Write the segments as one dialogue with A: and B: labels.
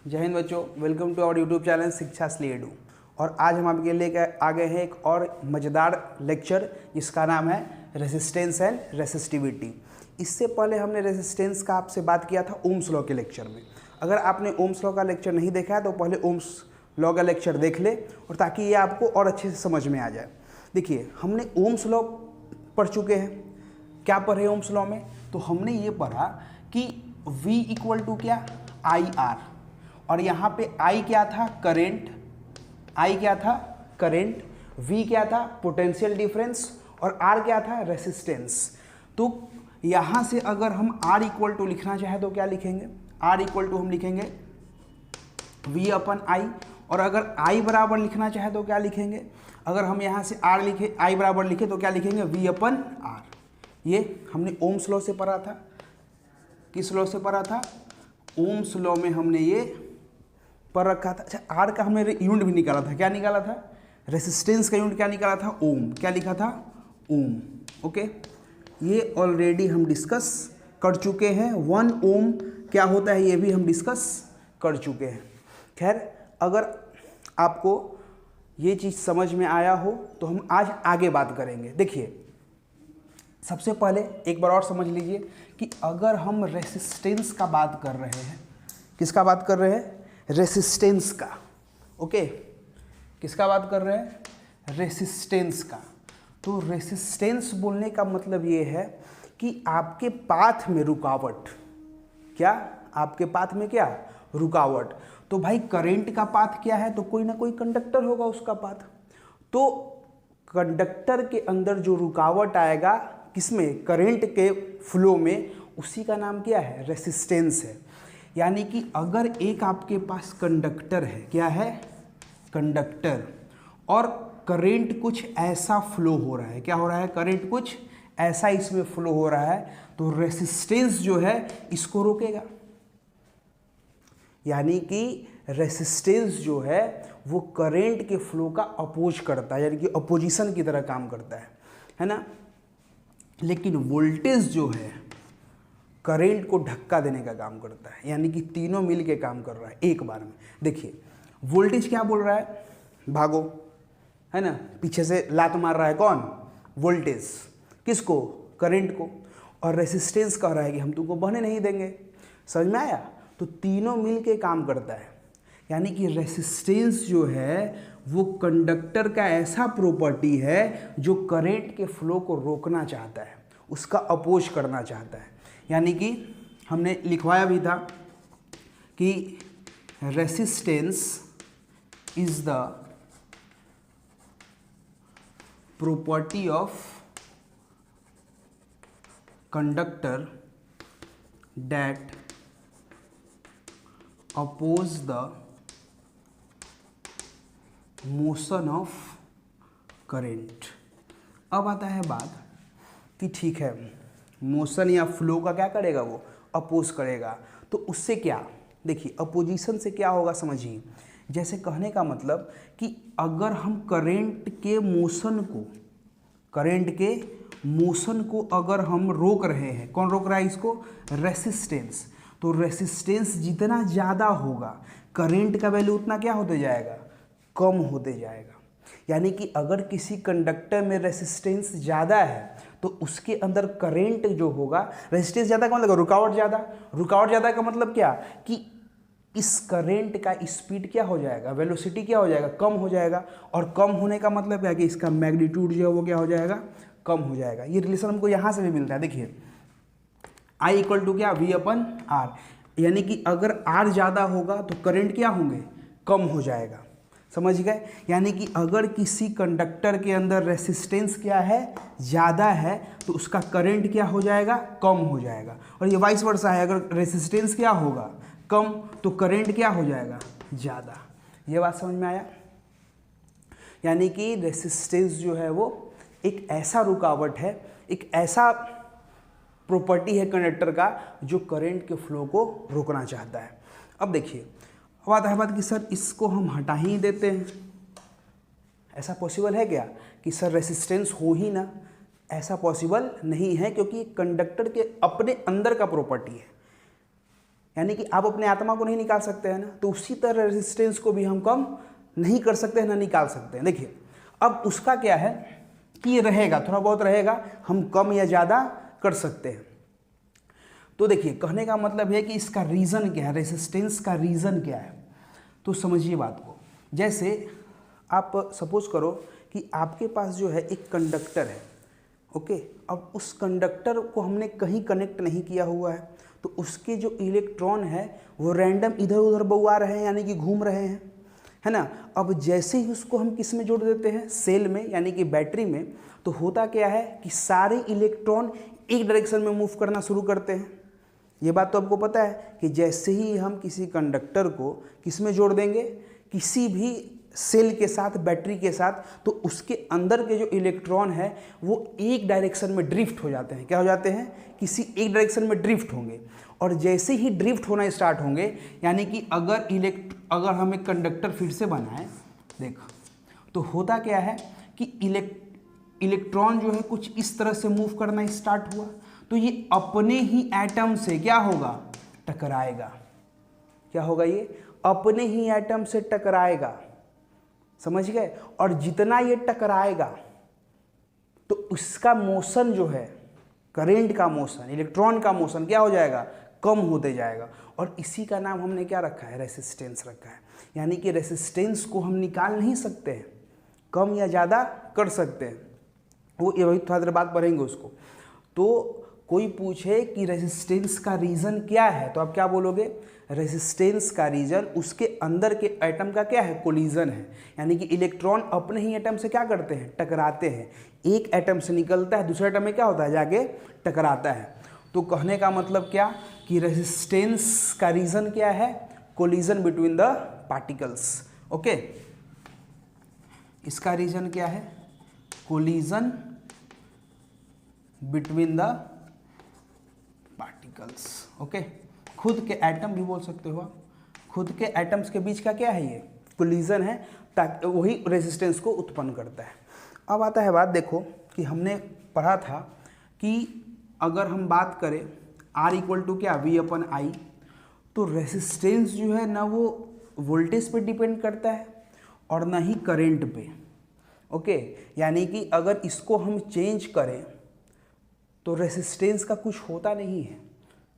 A: जय हिंद बच्चों, welcome to our YouTube channel Shiksha स्लेडू। और आज हम आपके लिए आ गए हैं एक और मज़ेदार लेक्चर जिसका नाम है रेसिस्टेंस एंड रेसिस्टिविटी। इससे पहले हमने रेसिस्टेंस का आपसे बात किया था ओम्स लॉ के लेक्चर में। अगर आपने ओम्स लॉ का लेक्चर नहीं देखा है तो पहले ओम्स लॉ का लेक्चर देख ले, और ताकि ये आपको और अच्छे से समझ में आ जाए। देखिए, हमने ओम्स लॉ पढ़ चुके हैं। क्या पढ़े ओम्स लॉ में? तो हमने ये पढ़ा कि V इक्वल टू क्या, IR, और यहाँ पे I क्या था, करेंट, I क्या था, करेंट, V क्या था, पोटेंशियल डिफरेंस, और R क्या था, रेसिस्टेंस। तो यहाँ से अगर हम R इक्वल टू लिखना चाहे तो क्या लिखेंगे? R इक्वल टू हम लिखेंगे V अपन I, और अगर I बराबर लिखना चाहे तो क्या लिखेंगे? अगर हम यहाँ से R लिखे, I बराबर लिखे तो क्या लिखेंगे? V अपन R। ये हमने ओम्स लॉ से पढ़ा था। किस लॉ से पढ़ा था? ओम्स लॉ में हमने ये पढ़ रखा था। अच्छा, आर का हमने यूनिट भी निकाला था। क्या निकाला था? रेसिस्टेंस का यूनिट क्या निकाला था? ओम। क्या लिखा था? ओम। ओके, ये ऑलरेडी हम डिस्कस कर चुके हैं। 1 ओम क्या होता है ये भी हम डिस्कस कर चुके हैं। खैर, अगर आपको ये चीज़ समझ में आया हो तो हम आज आगे बात करेंगे। देखिए, सबसे पहले एक बार और समझ लीजिए कि अगर हम रेसिस्टेंस का बात कर रहे हैं, किसका बात कर रहे हैं? रेसिस्टेंस का। ओके, किसका बात कर रहे हैं? रेसिस्टेंस का। तो रेसिस्टेंस बोलने का मतलब ये है कि आपके पाथ में रुकावट। क्या? आपके पाथ में क्या? रुकावट। तो भाई करंट का पाथ क्या है? तो कोई ना कोई कंडक्टर होगा उसका पाथ। तो कंडक्टर के अंदर जो रुकावट आएगा, किसमें? करंट के फ्लो में, उसी का नाम क्या है? रेसिस्टेंस है। यानी कि अगर एक आपके पास कंडक्टर है, क्या है? कंडक्टर, और करंट कुछ ऐसा फ्लो हो रहा है। क्या हो रहा है? करंट कुछ ऐसा इसमें फ्लो हो रहा है, तो रेसिस्टेंस जो है इसको रोकेगा। यानी कि रेसिस्टेंस जो है वो करंट के फ्लो का अपोज करता है, यानी कि अपोजिशन की तरह काम करता है ना। लेकिन वोल्टेज जो है करंट को धक्का देने का काम करता है, यानी कि तीनों मिल के काम कर रहा है एक बार में। देखिए, वोल्टेज क्या बोल रहा है? भागो, है ना। पीछे से लात मार रहा है कौन? वोल्टेज। किसको? करंट को। और रेसिस्टेंस कह रहा है कि हम तुमको बहने नहीं देंगे। समझ में आया? तो तीनों मिल के काम करता है। यानी कि रेसिस्टेंस जो है वो कंडक्टर का ऐसा प्रॉपर्टी है जो करंट के फ्लो को रोकना चाहता है, उसका अपोज करना चाहता है। यानी कि हमने लिखवाया भी था कि resistance is the property of conductor that oppose the motion of current। अब आता है बात कि ठीक है, मोशन या फ्लो का क्या करेगा? वो अपोज करेगा। तो उससे क्या? देखिए, अपोजिशन से क्या होगा समझिए। जैसे कहने का मतलब कि अगर हम करंट के मोशन को अगर हम रोक रहे हैं, कौन रोक रहा है इसको? रेसिस्टेंस। तो रेसिस्टेंस जितना ज़्यादा होगा, करंट का वैल्यू उतना क्या होते जाएगा? कम होते जाएगा। यानी कि अगर किसी कंडक्टर में रेसिस्टेंस ज़्यादा है तो उसके अंदर करंट जो होगा, रेसिस्टेंस ज़्यादा का मतलब रुकावट ज़्यादा। रुकावट ज़्यादा का मतलब क्या? कि इस करंट का स्पीड क्या हो जाएगा? वेलोसिटी क्या हो जाएगा? कम हो जाएगा। और कम होने का मतलब क्या? कि इसका मैग्नीट्यूड जो है वो क्या हो जाएगा? कम हो जाएगा। ये रिलेशन हमको यहाँ से भी मिलता है। देखिए, I इक्वल टू क्या? V अपन R। यानी कि अगर R ज़्यादा होगा तो करंट क्या होंगे? कम हो जाएगा। समझ गए? यानी कि अगर किसी कंडक्टर के अंदर रेसिस्टेंस क्या है? ज़्यादा है, तो उसका करंट क्या हो जाएगा? कम हो जाएगा। और ये वाइस वर्सा है, अगर रेसिस्टेंस क्या होगा? कम, तो करंट क्या हो जाएगा? ज़्यादा। ये बात समझ में आया? यानी कि रेसिस्टेंस जो है वो एक ऐसा रुकावट है, एक ऐसा प्रॉपर्टी है कंडक्टर का जो करंट के फ्लो को रोकना चाहता है। अब देखिए, अब आता है बात कि सर इसको हम हटा ही देते हैं। ऐसा पॉसिबल है क्या कि सर रेसिस्टेंस हो ही ना? ऐसा पॉसिबल नहीं है, क्योंकि कंडक्टर के अपने अंदर का प्रॉपर्टी है। यानी कि आप अपने आत्मा को नहीं निकाल सकते हैं ना, तो उसी तरह रेजिस्टेंस को भी हम कम नहीं कर सकते हैं ना निकाल सकते हैं। देखिए अब उसका क्या है कि ये रहेगा, थोड़ा बहुत रहेगा, हम कम या ज़्यादा कर सकते हैं। तो देखिए कहने का मतलब है कि इसका रीज़न क्या है, रेजिस्टेंस का रीज़न क्या है, तो समझिए बात को। जैसे आप सपोज करो कि आपके पास जो है एक कंडक्टर है, ओके, अब उस कंडक्टर को हमने कहीं कनेक्ट नहीं किया हुआ है, तो उसके जो इलेक्ट्रॉन है वो रैंडम इधर उधर बउआ रहे हैं, यानी कि घूम रहे हैं, है ना। अब जैसे ही उसको हम किस में जोड़ देते हैं, सेल में, यानी कि बैटरी में, तो होता क्या है कि सारे इलेक्ट्रॉन एक डायरेक्शन में मूव करना शुरू करते हैं। ये बात तो आपको पता है कि जैसे ही हम किसी कंडक्टर को किस में जोड़ देंगे, किसी भी सेल के साथ, बैटरी के साथ, तो उसके अंदर के जो इलेक्ट्रॉन है वो एक डायरेक्शन में ड्रिफ्ट हो जाते हैं। क्या हो जाते हैं, किसी एक डायरेक्शन में ड्रिफ्ट होंगे। और जैसे ही ड्रिफ्ट होना स्टार्ट होंगे, यानी कि अगर हम एक कंडक्टर फिर से बनाएं, देखो तो होता क्या है कि इलेक्ट्रॉन जो है कुछ इस तरह से मूव करना स्टार्ट हुआ, तो ये अपने ही एटम से क्या होगा, टकराएगा। क्या होगा, ये अपने ही एटम से टकराएगा, समझ गए। और जितना ये टकराएगा तो उसका मोशन जो है, करेंट का मोशन, इलेक्ट्रॉन का मोशन क्या हो जाएगा, कम होते जाएगा। और इसी का नाम हमने क्या रखा है, रेसिस्टेंस रखा है। यानी कि रेसिस्टेंस को हम निकाल नहीं सकते हैं, कम या ज़्यादा कर सकते हैं। वो ये वही थोड़ा देर बाद पढ़ेंगे उसको। तो कोई पूछे कि रेजिस्टेंस का रीज़न क्या है, तो आप क्या बोलोगे, रेजिस्टेंस का रीज़न उसके अंदर के एटम का क्या है, कोलिजन है। यानी कि इलेक्ट्रॉन अपने ही एटम से क्या करते हैं, टकराते हैं। एक एटम से निकलता है, दूसरे एटम में क्या होता है, जाके टकराता है। तो कहने का मतलब क्या कि रेजिस्टेंस का रीज़न क्या है, collision between the particles. Okay, इसका रीज़न क्या है, collision between the particles. Okay, खुद के एटम भी बोल सकते हो आप, खुद के एटम्स के बीच का क्या है, ये कोलिजन है, ताकि वही रेजिस्टेंस को उत्पन्न करता है। अब आता है बात, देखो कि हमने पढ़ा था कि अगर हम बात करें R इक्वल टू क्या, V/I, तो रेजिस्टेंस जो है ना वो वोल्टेज पे डिपेंड करता है और ना ही करंट पे। ओके, यानी कि अगर इसको हम चेंज करें तो रेजिस्टेंस का कुछ होता नहीं है,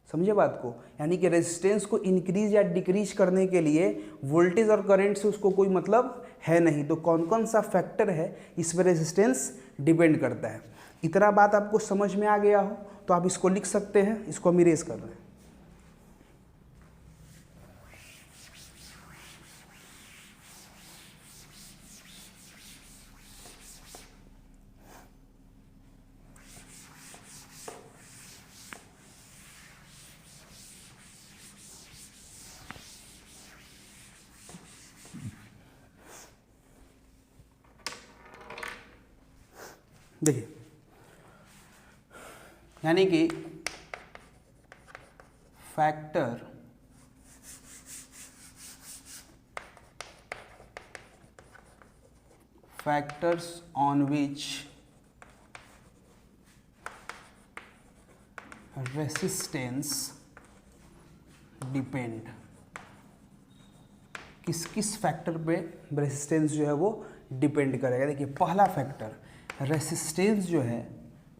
A: समझे बात को। यानी कि रेजिस्टेंस को इंक्रीज या डिक्रीज करने के लिए वोल्टेज और करंट से उसको कोई मतलब है नहीं। तो कौन कौन सा फैक्टर है इस पर रेजिस्टेंस डिपेंड करता है। इतना बात आपको समझ में आ गया हो तो आप इसको लिख सकते हैं, इसको हम इरेज कर रहे हैं। देखिए, यानी कि factors on which resistance depend, किस किस फैक्टर पे रेसिस्टेंस जो है वो डिपेंड करेगा। देखिए पहला फैक्टर, रेसिस्टेंस जो है,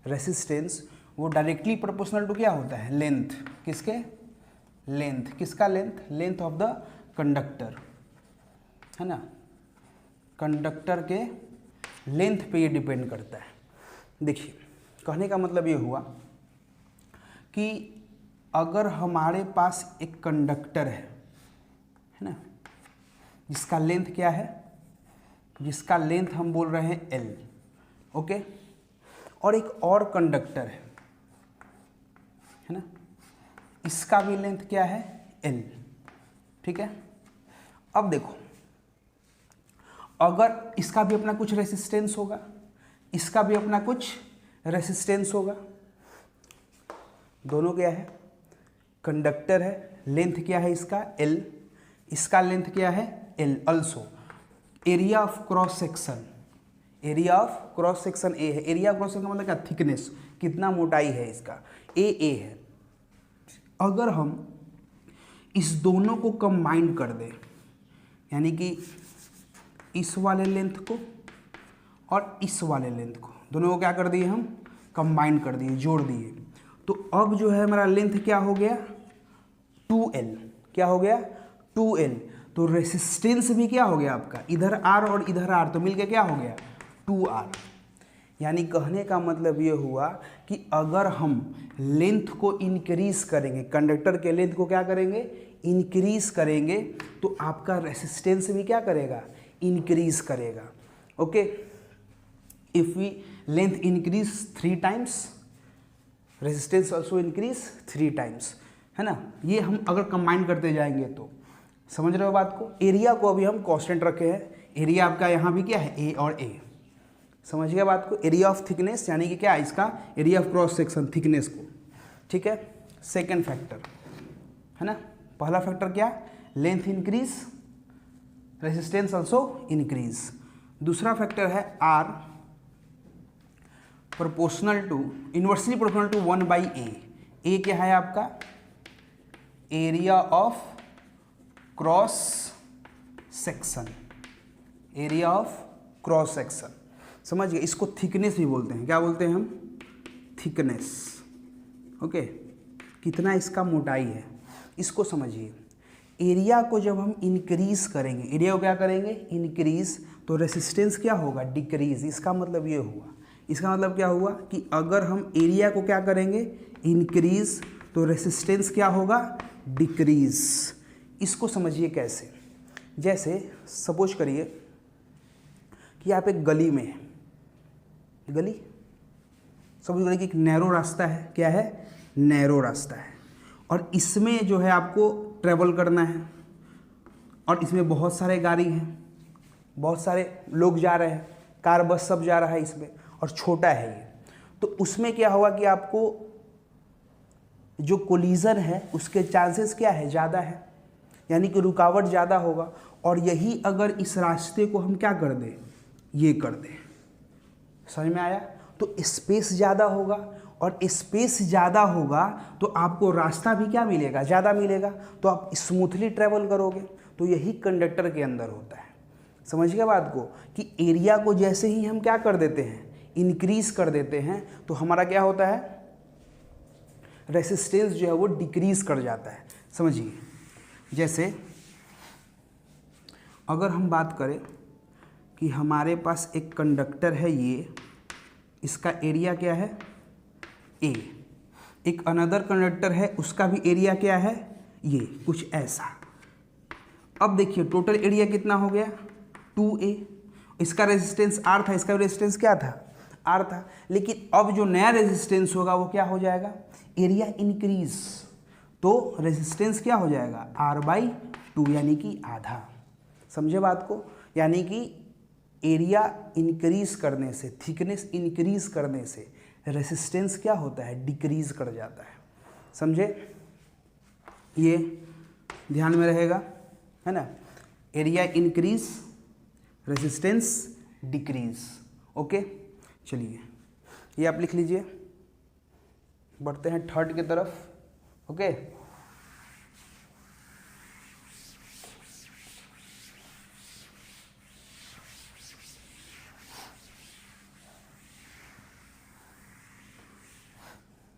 A: रेसिस्टेंस वो डायरेक्टली प्रोपोर्शनल टू क्या होता है, लेंथ। किसके, लेंथ, किसका length, length of the conductor, है ना, कंडक्टर के लेंथ पे ये डिपेंड करता है। देखिए कहने का मतलब ये हुआ कि अगर हमारे पास एक कंडक्टर है ना, जिसका लेंथ क्या है, जिसका लेंथ हम बोल रहे हैं L, ओके, और एक और कंडक्टर है ना, इसका भी लेंथ क्या है, L, ठीक है। अब देखो, अगर इसका भी अपना कुछ रेसिस्टेंस होगा, इसका भी अपना कुछ रेसिस्टेंस होगा, दोनों क्या है, कंडक्टर है, लेंथ क्या है इसका L, इसका लेंथ क्या है L also. Area of cross section, area of cross section A है। एरिया ऑफ क्रॉस सेक्शन मतलब क्या, थिकनेस, कितना मोटाई है इसका, A है। अगर हम इस दोनों को कंबाइन कर दे, यानी कि इस वाले लेंथ को और इस वाले लेंथ को, दोनों को क्या कर दिए हम, कंबाइन कर दिए, जोड़ दिए। तो अब जो है हमारा लेंथ क्या हो गया, 2L। क्या हो गया, 2L। तो रेसिस्टेंस भी क्या हो गया आपका, इधर R और इधर R, तो मिलके क्या हो गया, 2R। यानी कहने का मतलब ये हुआ कि अगर हम लेंथ को इंक्रीज करेंगे, कंडक्टर के लेंथ को क्या करेंगे, इंक्रीज करेंगे, तो आपका रेसिस्टेंस भी क्या करेगा, इंक्रीज करेगा। Okay, if we length increase 3 times, resistance also increase 3 times, है ना। ये हम अगर कंबाइन करते जाएंगे तो, समझ रहे हो बात को। एरिया को अभी हम कांस्टेंट रखे हैं, एरिया आपका यहाँ भी क्या है, ए और ए, समझ गया बात को। एरिया ऑफ थिकनेस यानी कि क्या, इसका area of cross section, thickness को, ठीक है। सेकेंड फैक्टर है ना, पहला फैक्टर क्या, length increase, resistance also increase. दूसरा फैक्टर है are proportional to, inversely proportional to 1/a। A क्या है आपका, area of cross section, area of cross section, समझ गए। इसको थिकनेस भी बोलते हैं, क्या बोलते हैं हम, थिकनेस। ओके, कितना इसका मोटाई है, इसको समझिए। एरिया को जब हम इंक्रीज करेंगे, एरिया को क्या करेंगे, इंक्रीज, तो रेसिस्टेंस क्या होगा, डिक्रीज। इसका मतलब ये हुआ, इसका मतलब क्या हुआ कि अगर हम एरिया को क्या करेंगे, इंक्रीज, तो रेसिस्टेंस क्या होगा, डिक्रीज। इसको समझिए कैसे, जैसे सपोज करिए कि आप एक गली में हैं, गली सपोज करिए कि एक नैरो रास्ता है, क्या है, नैरो रास्ता है, और इसमें जो है आपको ट्रैवल करना है, और इसमें बहुत सारे गाड़ी हैं, बहुत सारे लोग जा रहे हैं, कार बस सब जा रहा है इसमें, और छोटा है ये। तो उसमें क्या होगा कि आपको जो कोलिजन है उसके चांसेस क्या है, ज़्यादा है, यानी कि रुकावट ज़्यादा होगा। और यही अगर इस रास्ते को हम क्या कर दें, ये कर दें, समझ में आया। तो स्पेस ज़्यादा होगा, और स्पेस ज़्यादा होगा तो आपको रास्ता भी क्या मिलेगा, ज़्यादा मिलेगा, तो आप स्मूथली ट्रैवल करोगे। तो यही कंडक्टर के अंदर होता है, समझ गए बात को, कि एरिया को जैसे ही हम क्या कर देते हैं, इंक्रीज कर देते हैं, तो हमारा क्या होता है, रेसिस्टेंस जो है वो डिक्रीज कर जाता है। समझिए, जैसे अगर हम बात करें कि हमारे पास एक कंडक्टर है, ये इसका एरिया क्या है, ए, एक अनदर कंडक्टर है, उसका भी एरिया क्या है, ये कुछ ऐसा। अब देखिए टोटल एरिया कितना हो गया, 2a। इसका रेजिस्टेंस R था, इसका रेजिस्टेंस क्या था, R था। लेकिन अब जो नया रेजिस्टेंस होगा वो क्या हो जाएगा, एरिया इंक्रीज, तो रेजिस्टेंस क्या हो जाएगा, R/2, यानी कि आधा। समझे बात को, यानी कि एरिया इंक्रीज करने से, थिकनेस इंक्रीज करने से रेसिस्टेंस क्या होता है, डिक्रीज कर जाता है। समझे, ये ध्यान में रहेगा, है ना। Area increase, resistance decrease. Okay, चलिए ये आप लिख लीजिए। बढ़ते हैं थर्ड की तरफ। ओके,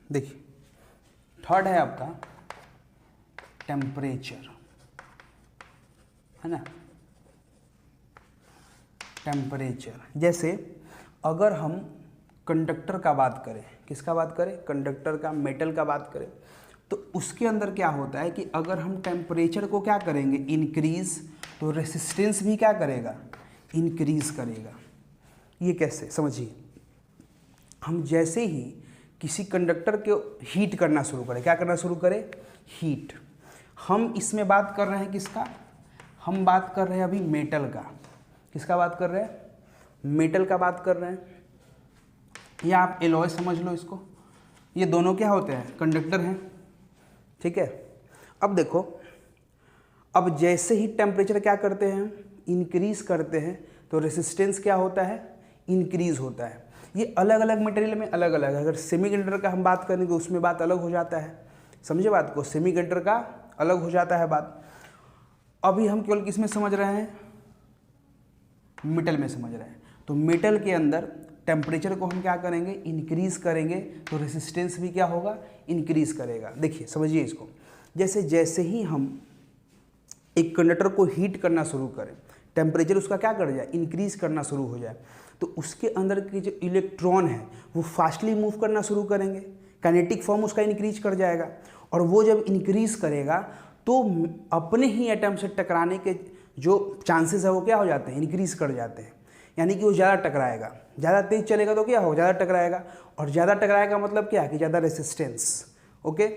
A: देखिए थर्ड है आपका टेम्परेचर, है ना। टेम्परेचर, जैसे अगर हम कंडक्टर का बात करें, किसका बात करें, कंडक्टर का, मेटल का बात करें, तो उसके अंदर क्या होता है कि अगर हम टेम्परेचर को क्या करेंगे, इंक्रीज, तो रेसिस्टेंस भी क्या करेगा, इंक्रीज करेगा। ये कैसे, समझिए। हम जैसे ही किसी कंडक्टर को हीट करना शुरू करें, क्या करना शुरू करें, हीट। हम इसमें बात कर रहे हैं किसका, हम बात कर रहे हैं अभी मेटल का। किसका बात कर रहे हैं, मेटल का बात कर रहे हैं, या आप एलॉय समझ लो इसको। ये दोनों क्या होते हैं, कंडक्टर हैं, ठीक है। अब देखो, अब जैसे ही टेम्परेचर क्या करते हैं, इंक्रीज करते हैं, तो रेसिस्टेंस क्या होता है, इंक्रीज होता है। ये अलग अलग मटेरियल में अलग अलग है। अगर सेमीकंडक्टर का हम बात करें तो उसमें बात अलग हो जाता है, समझे बात को। सेमीकंडक्टर का अलग हो जाता है बात। अभी हम केवल किस में समझ रहे हैं, मेटल में समझ रहे हैं। तो मेटल के अंदर टेम्परेचर को हम क्या करेंगे, इंक्रीज करेंगे, तो रेसिस्टेंस भी क्या होगा, इंक्रीज करेगा। देखिए समझिए इसको, जैसे ही हम एक कंडक्टर को हीट करना शुरू करें, टेम्परेचर उसका क्या कर जाए, इंक्रीज करना शुरू हो जाए, तो उसके अंदर के जो इलेक्ट्रॉन है वो फास्टली मूव करना शुरू करेंगे, काइनेटिक फॉर्म उसका इंक्रीज कर जाएगा। और वो जब इंक्रीज करेगा तो अपने ही एटम से टकराने के जो चांसेस है वो क्या हो जाते हैं, इंक्रीज कर जाते हैं। यानी कि वो ज़्यादा टकराएगा, ज़्यादा तेज चलेगा तो क्या होगा, ज़्यादा टकराएगा। और ज़्यादा टकराएगा मतलब क्या, कि ज़्यादा रेसिस्टेंस। ओके,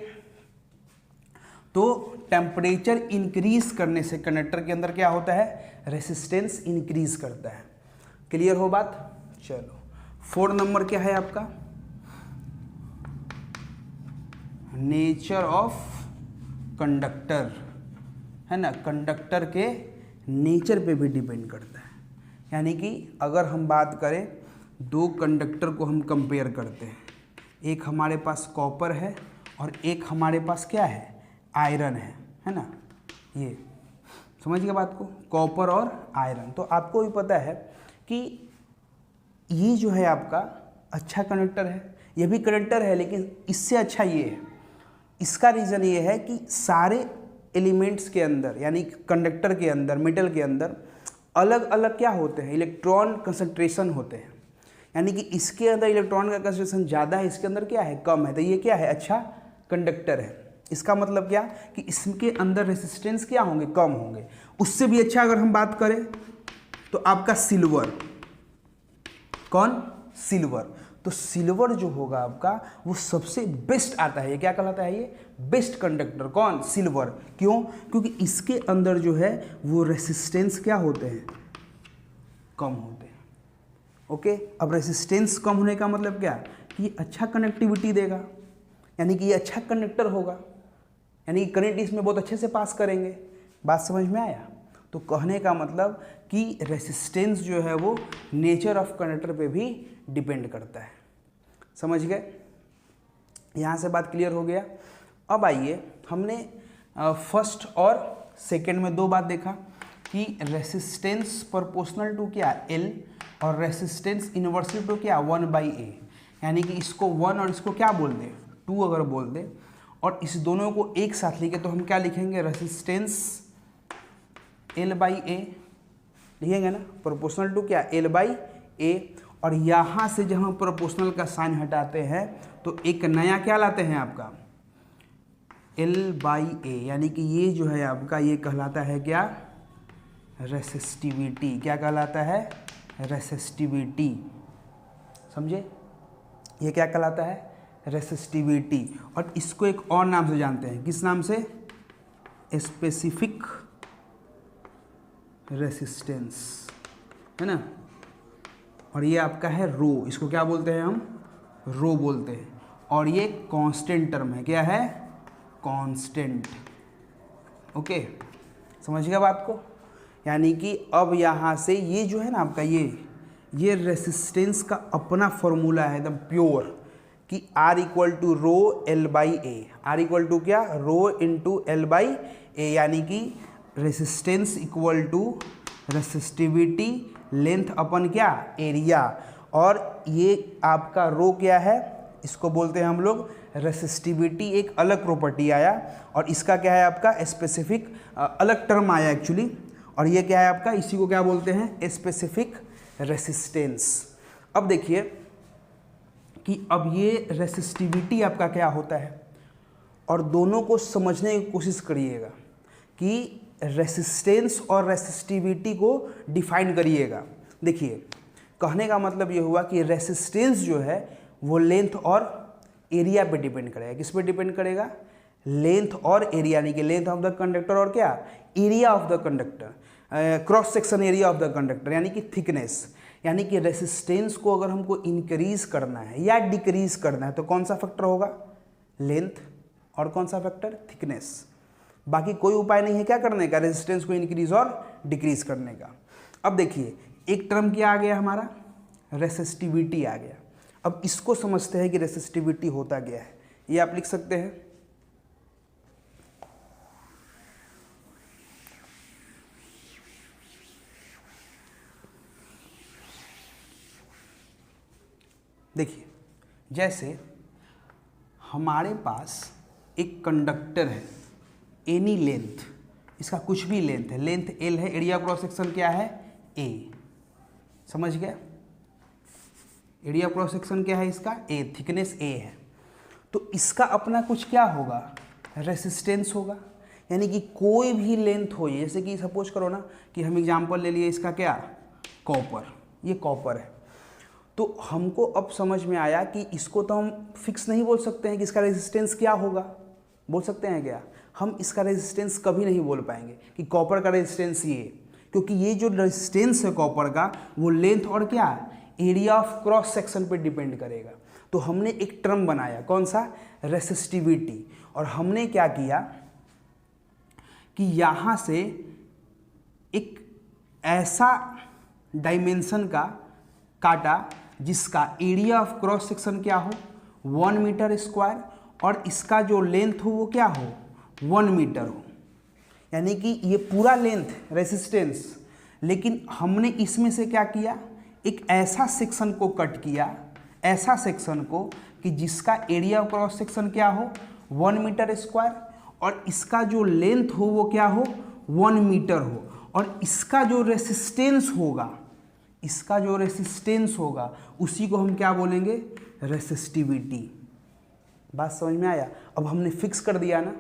A: तो टेम्परेचर इंक्रीज करने से कंडक्टर के अंदर क्या होता है, रेसिस्टेंस इंक्रीज करता है। क्लियर हो बात। चलो 4 नंबर क्या है आपका, नेचर ऑफ कंडक्टर, है ना। कंडक्टर के नेचर पे भी डिपेंड करता है। यानी कि अगर हम बात करें, दो कंडक्टर को हम कंपेयर करते हैं, एक हमारे पास कॉपर है और एक हमारे पास क्या है, आयरन है ना। ये समझ गए बात को, कॉपर और आयरन। तो आपको भी पता है कि ये जो है आपका अच्छा कंडक्टर है, ये भी कंडक्टर है, लेकिन इससे अच्छा ये है। इसका रीज़न ये है कि सारे एलिमेंट्स के अंदर, यानी कंडक्टर के अंदर, मेटल के अंदर अलग अलग क्या होते हैं, इलेक्ट्रॉन कंसंट्रेशन होते हैं। यानी कि इसके अंदर इलेक्ट्रॉन का कंसंट्रेशन ज़्यादा है, इसके अंदर क्या है, कम है। तो ये क्या है, अच्छा कंडक्टर है। इसका मतलब क्या कि इसके अंदर रेसिस्टेंस क्या होंगे, कम होंगे। उससे भी अच्छा अगर हम बात करें तो आपका सिल्वर, कौन, सिल्वर। तो सिल्वर जो होगा आपका वो सबसे बेस्ट आता है। ये क्या कहलाता है, ये बेस्ट कंडक्टर, कौन, सिल्वर। क्यों, क्योंकि इसके अंदर जो है वो रेसिस्टेंस क्या होते हैं, कम होते हैं। ओके, अब रेसिस्टेंस कम होने का मतलब क्या, कि ये अच्छा कनेक्टिविटी देगा, यानी कि ये अच्छा कंडक्टर होगा, यानी कि करंट इसमें बहुत अच्छे से पास करेंगे। बात समझ में आया। तो कहने का मतलब कि रेसिस्टेंस जो है वो नेचर ऑफ कंडक्टर पे भी डिपेंड करता है। समझ गए, यहाँ से बात क्लियर हो गया। अब आइए, हमने फर्स्ट और सेकंड में दो बात देखा कि रेसिस्टेंस प्रोपोर्शनल टू क्या, L, और रेसिस्टेंस इन्वर्सली टू क्या, 1/A। यानी कि इसको 1 और इसको क्या बोल दे, 2 अगर बोल दे, और इस दोनों को एक साथ लिखे तो हम क्या लिखेंगे, रेसिस्टेंस L/A लिखेंगे ना, प्रोपोर्शनल टू क्या, L/A। और यहाँ से जब हम प्रोपोर्शनल का साइन हटाते हैं तो एक नया क्या लाते हैं आपका, L/A। यानी कि ये जो है आपका, ये कहलाता है क्या, रेसिस्टिविटी। क्या कहलाता है, रेसिस्टिविटी। समझे, ये क्या कहलाता है, रेसिस्टिविटी। और इसको एक और नाम से जानते हैं, किस नाम से, स्पेसिफिक रेसिस्टेंस, है ना। और ये आपका है रो, इसको क्या बोलते हैं हम, रो बोलते हैं। और ये कांस्टेंट टर्म है, क्या है, कांस्टेंट। ओके, समझ गया बात को। यानी कि अब यहाँ से ये जो है ना आपका, ये रेसिस्टेंस का अपना फॉर्मूला है एकदम प्योर, कि R equal to rho L/A। R equal to क्या, रो इंटू L/A। यानी कि resistance equal to resistivity length अपन क्या, एरिया। और ये आपका रो क्या है, इसको बोलते हैं हम लोग रेसिस्टिविटी। एक अलग प्रॉपर्टी आया, और इसका क्या है आपका स्पेसिफिक, अलग टर्म आया एक्चुअली। और ये क्या है आपका, इसी को क्या बोलते हैं, स्पेसिफिक रेसिस्टेंस। अब देखिए कि अब ये रेसिस्टिविटी आपका क्या होता है, और दोनों को समझने की कोशिश करिएगा कि रेसिस्टेंस और रेसिस्टिविटी को डिफाइन करिएगा। देखिए, कहने का मतलब ये हुआ कि रेसिस्टेंस जो है वो लेंथ और एरिया पे डिपेंड करेगा। किस पे डिपेंड करेगा, लेंथ और एरिया। यानी कि लेंथ ऑफ द कंडक्टर और क्या, area of the conductor, cross section area of the conductor, यानी कि थिकनेस। यानी कि रेसिस्टेंस को अगर हमको इंक्रीज करना है या डिक्रीज करना है तो कौन सा फैक्टर होगा, लेंथ, और कौन सा फैक्टर, थिकनेस। बाकी कोई उपाय नहीं है क्या करने का, रेजिस्टेंस को इंक्रीज और डिक्रीज करने का। अब देखिए, एक टर्म क्या आ गया हमारा, रेसिस्टिविटी आ गया। अब इसको समझते हैं कि रेसिस्टिविटी होता क्या है। ये आप लिख सकते हैं, देखिए, जैसे हमारे पास एक कंडक्टर है, एनी लेंथ, इसका कुछ भी लेंथ है, लेंथ L है, एरिया क्रॉस सेक्शन क्या है A, समझ गया? एरिया क्रॉस सेक्शन क्या है इसका A, थिकनेस A है। तो इसका अपना कुछ क्या होगा, रेसिस्टेंस होगा। यानी कि कोई भी लेंथ हो, जैसे कि सपोज करो ना कि हम एग्जांपल ले लिए इसका क्या, कॉपर, ये कॉपर है। तो हमको अब समझ में आया कि इसको तो हम फिक्स नहीं बोल सकते हैं कि इसका रेजिस्टेंस क्या होगा, बोल सकते हैं क्या? हम इसका रेजिस्टेंस कभी नहीं बोल पाएंगे कि कॉपर का रेजिस्टेंस ये, क्योंकि ये जो रेजिस्टेंस है कॉपर का वो लेंथ और क्या, एरिया ऑफ क्रॉस सेक्शन पे डिपेंड करेगा। तो हमने एक टर्म बनाया, कौन सा, रेसिस्टिविटी। और हमने क्या किया कि यहाँ से एक ऐसा डायमेंशन का काटा जिसका एरिया ऑफ क्रॉस सेक्शन क्या हो, 1 मीटर स्क्वायर, और इसका जो लेंथ हो वो क्या हो, 1 मीटर हो। यानी कि ये पूरा लेंथ रेसिस्टेंस, लेकिन हमने इसमें से क्या किया, एक ऐसा सेक्शन को कट किया, ऐसा सेक्शन को कि जिसका एरिया ऑफ क्रॉस सेक्शन क्या हो, 1 मीटर स्क्वायर, और इसका जो लेंथ हो वो क्या हो, 1 मीटर हो, और इसका जो रेसिस्टेंस होगा, इसका जो रेसिस्टेंस होगा उसी को हम क्या बोलेंगे, रेसिस्टिविटी। बात समझ में आया? अब हमने फिक्स कर दिया ना,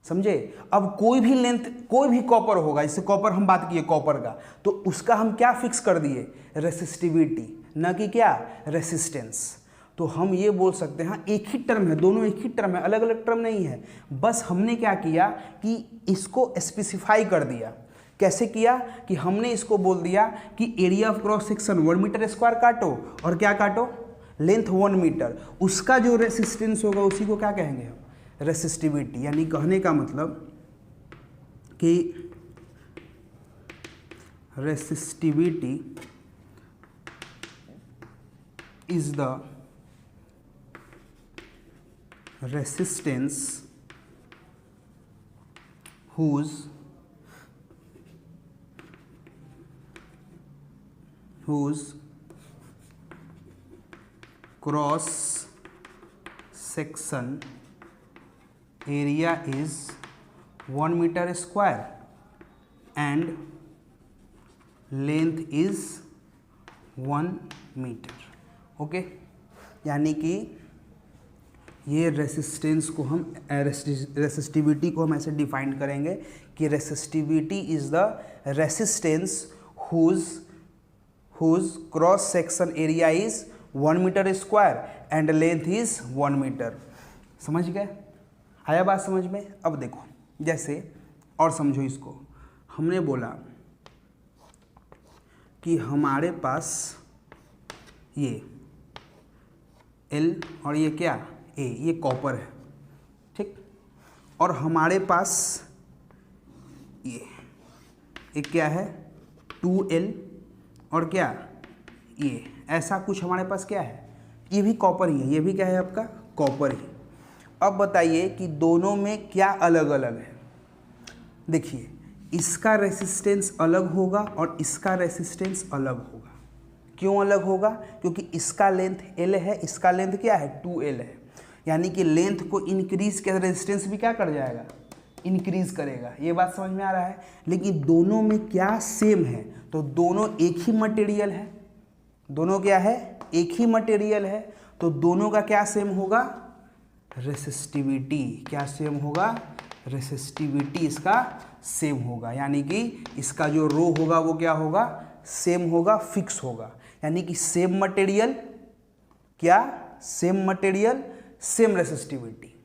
A: समझे? अब कोई भी लेंथ, कोई भी कॉपर होगा, जैसे कॉपर हम बात किए कॉपर का, तो उसका हम क्या फिक्स कर दिए, रेसिस्टिविटी, न कि क्या, रेसिस्टेंस। तो हम ये बोल सकते हैं एक ही टर्म है, दोनों एक ही टर्म है, अलग अलग टर्म नहीं है। बस हमने क्या किया कि इसको स्पेसिफाई कर दिया। कैसे किया कि हमने इसको बोल दिया कि area of cross section 1 metre square काटो, और क्या काटो, लेंथ 1 मीटर, उसका जो रेसिस्टेंस होगा उसी को क्या कहेंगे हम, रेसिस्टिविटी। यानी कहने का मतलब कि resistivity is the resistance whose cross section area is 1 meter square and length is 1 metre. Okay, यानी कि ये रेसिस्टेंस को हम, रेसिस्टिविटी को हम ऐसे डिफाइन करेंगे कि resistivity is the resistance whose cross section area is 1 metre square and length is 1 metre. समझ गए? आया बात समझ में? अब देखो, जैसे और समझो इसको, हमने बोला कि हमारे पास ये L और ये क्या, A, ये कॉपर है, ठीक, और हमारे पास ये क्या है, 2L, और क्या, ये ऐसा कुछ हमारे पास क्या है, ये भी कॉपर ही है, ये भी क्या है आपका, कॉपर ही। अब बताइए कि दोनों में क्या अलग अलग है। देखिए, इसका रेसिस्टेंस अलग होगा और इसका रेसिस्टेंस अलग होगा। क्यों अलग होगा? क्योंकि इसका लेंथ L है, इसका लेंथ क्या है, 2L है। यानी कि लेंथ को इंक्रीज के रेजिस्टेंस भी क्या कर जाएगा, इंक्रीज करेगा। ये बात समझ में आ रहा है? लेकिन दोनों में क्या सेम है, तो दोनों एक ही मटेरियल है, दोनों क्या है, एक ही मटेरियल है, तो दोनों का क्या सेम होगा, रेसिस्टिविटी। क्या सेम होगा, रेसिस्टिविटी इसका सेम होगा। यानी कि इसका जो रो होगा वो क्या होगा, सेम होगा, फिक्स होगा। यानी कि सेम मटेरियल, क्या, सेम मटेरियल, सेम रेसिस्टिविटी।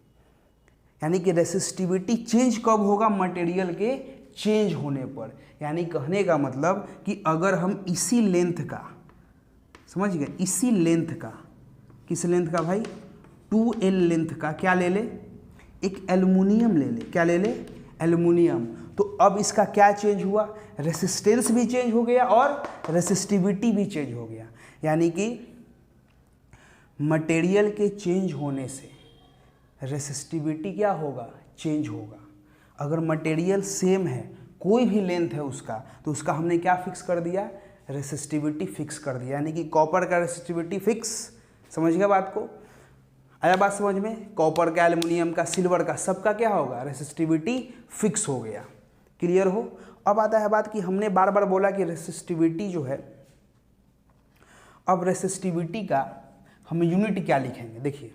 A: यानी कि रेसिस्टिविटी चेंज कब होगा, मटेरियल के चेंज होने पर। यानी कहने का मतलब कि अगर हम इसी लेंथ का, समझ गए, इसी लेंथ का, किस लेंथ का भाई, 2L लेंथ का क्या ले ले, एक एल्युमिनियम ले ले, क्या ले ले, एल्युमिनियम। तो अब इसका क्या चेंज हुआ, रेसिस्टेंस भी चेंज हो गया और रेसिस्टिविटी भी चेंज हो गया। यानी कि मटेरियल के चेंज होने से रेसिस्टिविटी क्या होगा, चेंज होगा। अगर मटेरियल सेम है, कोई भी लेंथ है उसका, तो उसका हमने क्या फिक्स कर दिया, रेसिस्टिविटी फिक्स कर दिया। यानी कि कॉपर का रेसिस्टिविटी फिक्स, समझ गया बात को? आया बात समझ में? कॉपर का, एल्युमिनियम का, सिल्वर का, सबका क्या होगा? रेसिस्टिविटी फिक्स हो गया। क्लियर हो? अब आता है बात कि हमने बार बार बोला कि रेसिस्टिविटी जो है, अब रेसिस्टिविटी का हम यूनिट क्या लिखेंगे? देखिए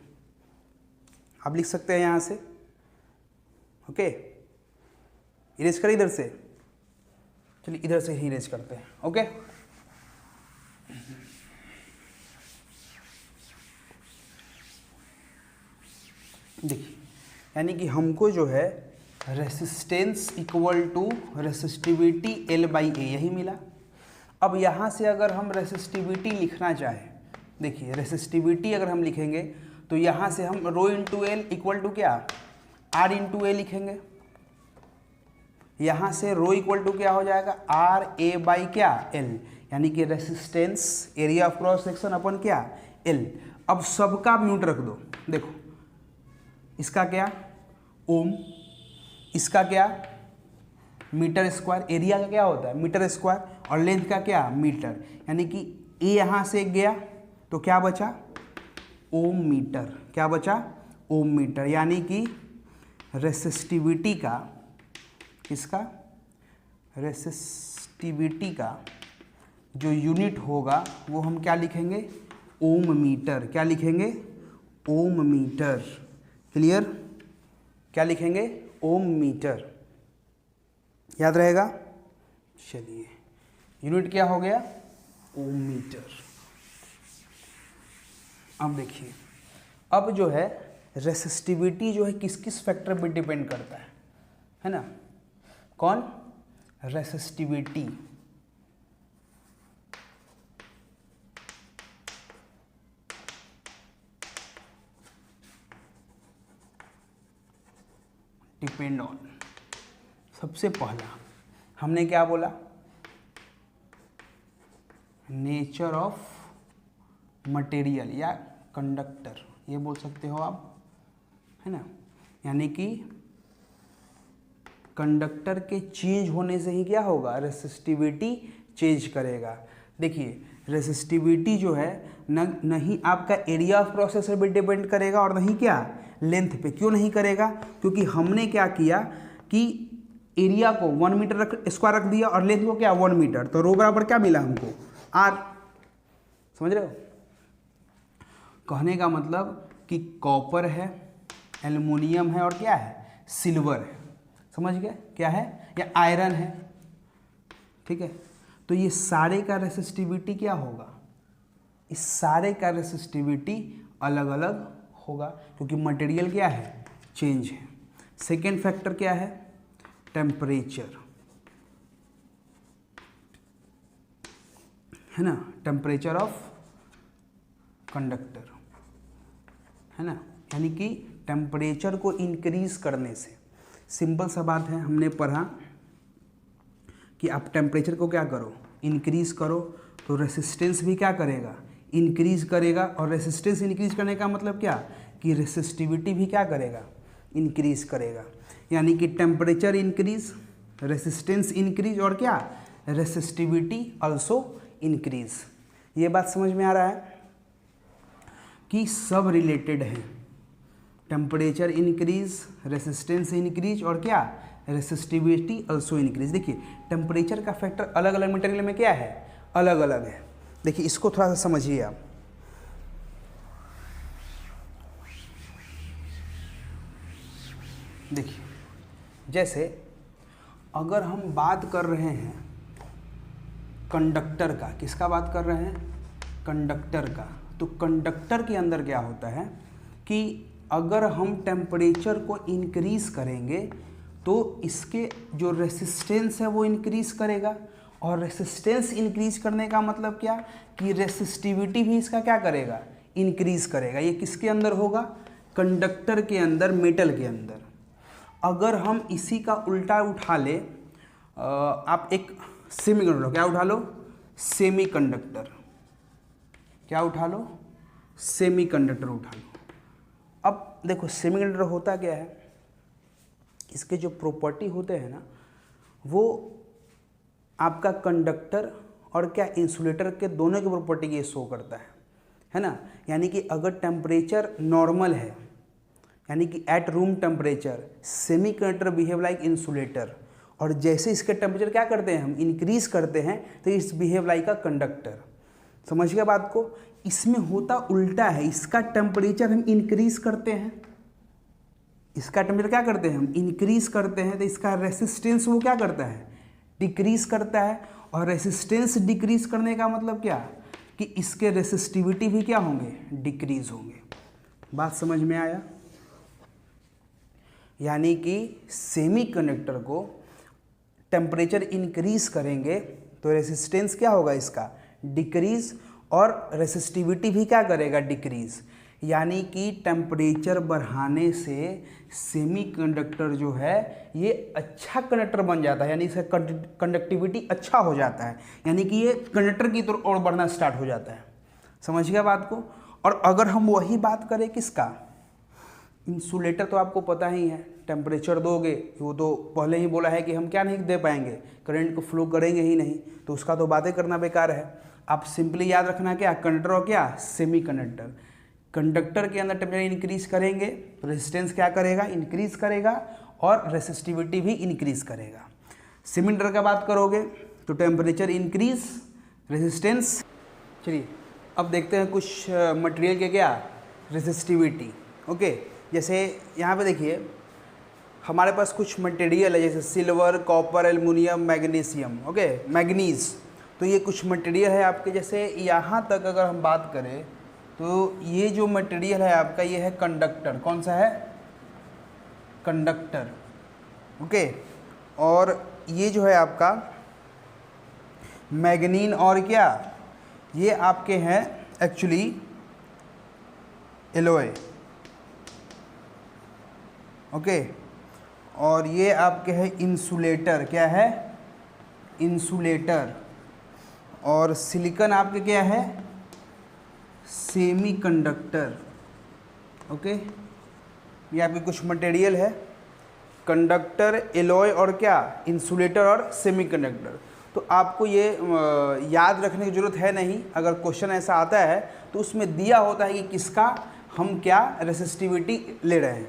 A: आप लिख सकते हैं यहाँ से, ओके, इरेज करें इधर से, चलिए इधर से ही इरेज करते हैं, ओके। देखिए यानी कि हमको जो है resistance equal to resistivity L/A यही मिला। अब यहाँ से अगर हम रेसिस्टिविटी लिखना चाहें, देखिए रेसिस्टिविटी अगर हम लिखेंगे तो यहाँ से हम rho into L equal to क्या, R इंटू ए लिखेंगे। यहाँ से रो इक्वल टू क्या हो जाएगा, RA बाई क्या, L, यानी कि resistance area of cross section अपन क्या, L। अब सबका यूनिट रख दो। देखो इसका क्या, ओम, इसका क्या, मीटर स्क्वायर, एरिया का क्या होता है, मीटर स्क्वायर, और लेंथ का क्या, मीटर, यानी कि ए यहाँ से गया तो क्या बचा, ओम मीटर। क्या बचा, ओम मीटर। यानी कि रेसिस्टिविटी का, इसका रेसिस्टिविटी का जो यूनिट होगा वो हम क्या लिखेंगे, ओम मीटर। क्या लिखेंगे, ओम मीटर। क्लियर? क्या लिखेंगे, ओम मीटर। याद रहेगा? चलिए यूनिट क्या हो गया, ओम मीटर। अब देखिए, अब जो है रेसिस्टिविटी जो है किस किस फैक्टर पे डिपेंड करता है ना? कौन, रेसिस्टिविटी डिपेंड ऑन, सबसे पहला हमने क्या बोला, नेचर ऑफ मटेरियल या कंडक्टर, ये बोल सकते हो आप, है ना? यानी कि कंडक्टर के चेंज होने से ही क्या होगा, रेसिस्टिविटी चेंज करेगा। देखिए रेसिस्टिविटी जो है नहीं आपका एरिया ऑफ क्रॉस सेक्शन पे डिपेंड करेगा और नहीं क्या, लेंथ पे। क्यों नहीं करेगा? क्योंकि हमने क्या किया कि एरिया को 1 मीटर स्क्वायर रख दिया और लेंथ को क्या, 1 मीटर, तो रो बराबर क्या मिला हमको, R। समझ रहे हो? कहने का मतलब कि कॉपर है, एल्युमिनियम है और क्या है, सिल्वर है। समझ गए क्या है, या आयरन है, ठीक है? तो ये सारे का रेसिस्टिविटी क्या होगा, इस सारे का रेसिस्टिविटी अलग अलग होगा क्योंकि मटेरियल क्या है, चेंज है। सेकेंड फैक्टर क्या है, टेम्परेचर, है ना? टेम्परेचर ऑफ कंडक्टर, है ना? यानी कि टेम्परेचर को इंक्रीज करने से, सिंपल सा बात है, हमने पढ़ा कि आप टेम्परेचर को क्या करो, इंक्रीज करो, तो रेसिस्टेंस भी क्या करेगा, इंक्रीज करेगा। और रेसिस्टेंस इंक्रीज करने का मतलब क्या, कि रेसिस्टिविटी भी क्या करेगा, इंक्रीज करेगा। यानी कि टेम्परेचर इंक्रीज, रेसिस्टेंस इंक्रीज और क्या, रेसिस्टिविटी आल्सो इंक्रीज। ये बात समझ में आ रहा है कि सब रिलेटेड है, टेम्परेचर इंक्रीज, रेसिस्टेंस इंक्रीज और क्या, रेसिस्टिविटी आल्सो इंक्रीज। देखिए टेम्परेचर का फैक्टर अलग अलग मटेरियल में क्या है, अलग अलग है। देखिए इसको थोड़ा सा समझिए आप। देखिए जैसे अगर हम बात कर रहे हैं कंडक्टर का, किसका बात कर रहे हैं, कंडक्टर का, तो कंडक्टर के अंदर क्या होता है कि अगर हम टेम्परेचर को इंक्रीज करेंगे तो इसके जो रेसिस्टेंस है वो इंक्रीज करेगा, और रेसिस्टेंस इंक्रीज करने का मतलब क्या, कि रेसिस्टिविटी भी इसका क्या करेगा, इंक्रीज करेगा। ये किसके अंदर होगा, कंडक्टर के अंदर, मेटल के अंदर। अगर हम इसी का उल्टा उठा ले, आप एक सेमी कंडक्टर, क्या उठा लो, सेमी कंडक्टर, क्या उठा लो, सेमी कंडक्टर उठा लो। अब देखो सेमी कंडक्टर होता क्या है, इसके जो प्रॉपर्टी होते हैं ना, वो आपका कंडक्टर और क्या इंसुलेटर के दोनों की प्रॉपर्टी ये शो करता है। है ना। यानी कि अगर टेम्परेचर नॉर्मल है, यानी कि at room temperature semiconductor behave like insulator, और जैसे इसके टेम्परेचर क्या करते हैं हम इंक्रीज करते हैं तो it's behave like a conductor. समझ गया बात को। इसमें होता उल्टा है, इसका टेम्परेचर हम इंक्रीज करते हैं, इसका टेम्परेचर क्या करते हैं हम इंक्रीज करते हैं, तो इसका रेसिस्टेंस वो क्या करता है डिक्रीज करता है। और रेसिस्टेंस डिक्रीज करने का मतलब क्या कि इसके रेसिस्टिविटी भी क्या होंगे डिक्रीज होंगे। बात समझ में आया। यानी कि सेमीकंडक्टर को टेम्परेचर इंक्रीज करेंगे तो रेसिस्टेंस क्या होगा इसका डिक्रीज, और रेसिस्टिविटी भी क्या करेगा डिक्रीज। यानी कि टेम्परेचर बढ़ाने से सेमीकंडक्टर जो है ये अच्छा कंडक्टर बन जाता है, यानी इसका कंडक्टिविटी अच्छा हो जाता है, यानी कि ये कंडक्टर की तरफ और बढ़ना स्टार्ट हो जाता है। समझ गया बात को। और अगर हम वही बात करें किसका इंसुलेटर, तो आपको पता ही है टेम्परेचर दोगे, वो तो पहले ही बोला है कि हम क्या नहीं दे पाएंगे, करंट को फ्लो करेंगे ही नहीं, तो उसका तो बातें करना बेकार है। आप सिंपली याद रखना क्या कंडक्टर और क्या सेमीकंडक्टर। कंडक्टर के अंदर टेम्परेचर इंक्रीज करेंगे तो रेजिस्टेंस क्या करेगा इंक्रीज करेगा, और रेसिस्टिविटी भी इंक्रीज करेगा। सेमीकंडक्टर का बात करोगे तो टेम्परेचर इंक्रीज रेजिस्टेंस। चलिए अब देखते हैं कुछ मटेरियल के क्या रेसिस्टिविटी। ओके, जैसे यहाँ पे देखिए हमारे पास कुछ मटेरियल है, जैसे silver, copper, aluminium, magnesium. Okay, manganese, तो ये कुछ मटेरियल है आपके। जैसे यहाँ तक अगर हम बात करें तो ये जो मटेरियल है आपका ये है कंडक्टर। कौन सा है कंडक्टर। ओके, और ये जो है आपका मैग्नीन और क्या ये आपके हैं एक्चुअली एलॉय। ओके, और ये आपके है इंसुलेटर। क्या है इंसुलेटर। और सिलिकॉन आपके क्या है सेमीकंडक्टर। ओके, ये आपके कुछ मटेरियल है कंडक्टर, एलॉय और क्या इंसुलेटर और सेमीकंडक्टर। तो आपको ये याद रखने की ज़रूरत है नहीं, अगर क्वेश्चन ऐसा आता है तो उसमें दिया होता है कि किसका हम क्या रेसिस्टिविटी ले रहे हैं।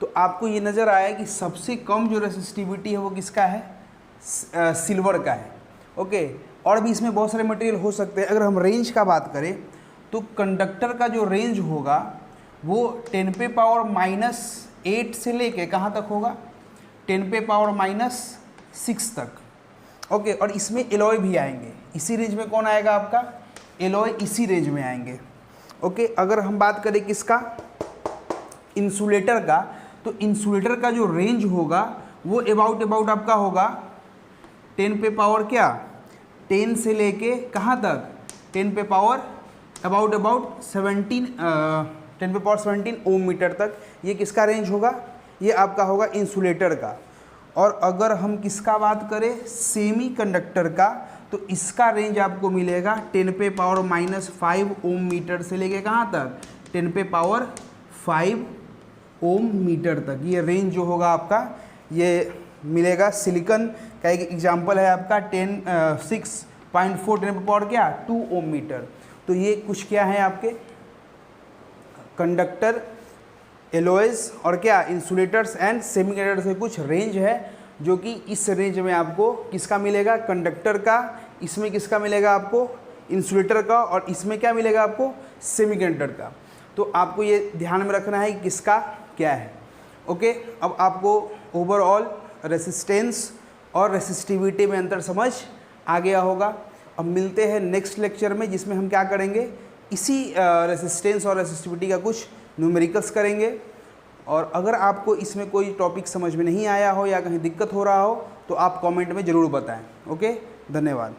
A: तो आपको ये नज़र आया कि सबसे कम जो रेसिस्टिविटी है वो किसका है सिल्वर का है। ओके, और भी इसमें बहुत सारे मटेरियल हो सकते हैं। अगर हम रेंज का बात करें तो कंडक्टर का जो रेंज होगा वो 10⁻⁻8 से लेके कहाँ तक होगा 10⁻⁻6 तक। ओके, और इसमें एलॉय भी आएंगे। इसी रेंज में कौन आएगा आपका एलॉय, इसी रेंज में आएंगे। ओके, अगर हम बात करें किसका इंसुलेटर का, तो इंसुलेटर का जो रेंज होगा वो अबाउट आपका होगा 10 से लेके कहाँ तक 10⁻17 ओम मीटर तक। ये किसका रेंज होगा ये आपका होगा इंसुलेटर का। और अगर हम किसका बात करें सेमीकंडक्टर का, तो इसका रेंज आपको मिलेगा 10⁻⁻5 ओम मीटर से लेके कहाँ तक 10⁻5 ओम मीटर तक। ये रेंज जो होगा आपका ये मिलेगा। सिलिकॉन का एक एग्जांपल है आपका 6.4 क्या 2 ओम मीटर। तो ये कुछ क्या है आपके कंडक्टर, एलॉयज और क्या इंसुलेटर्स एंड सेमीकंडक्टर से कुछ रेंज है, जो कि इस रेंज में आपको किसका मिलेगा कंडक्टर का, इसमें किसका मिलेगा आपको इंसुलेटर का, और इसमें क्या मिलेगा आपको सेमीकंडक्टर का। तो आपको ये ध्यान में रखना है कि किसका क्या है। ओके, अब आपको ओवरऑल रेसिस्टेंस और रेसिस्टिविटी में अंतर समझ आ गया होगा। अब मिलते हैं नेक्स्ट लेक्चर में, जिसमें हम क्या करेंगे इसी रेसिस्टेंस और रेसिस्टिविटी का कुछ न्यूमेरिकल्स करेंगे। और अगर आपको इसमें कोई टॉपिक समझ में नहीं आया हो या कहीं दिक्कत हो रहा हो तो आप कमेंट में ज़रूर बताएं। ओके, धन्यवाद।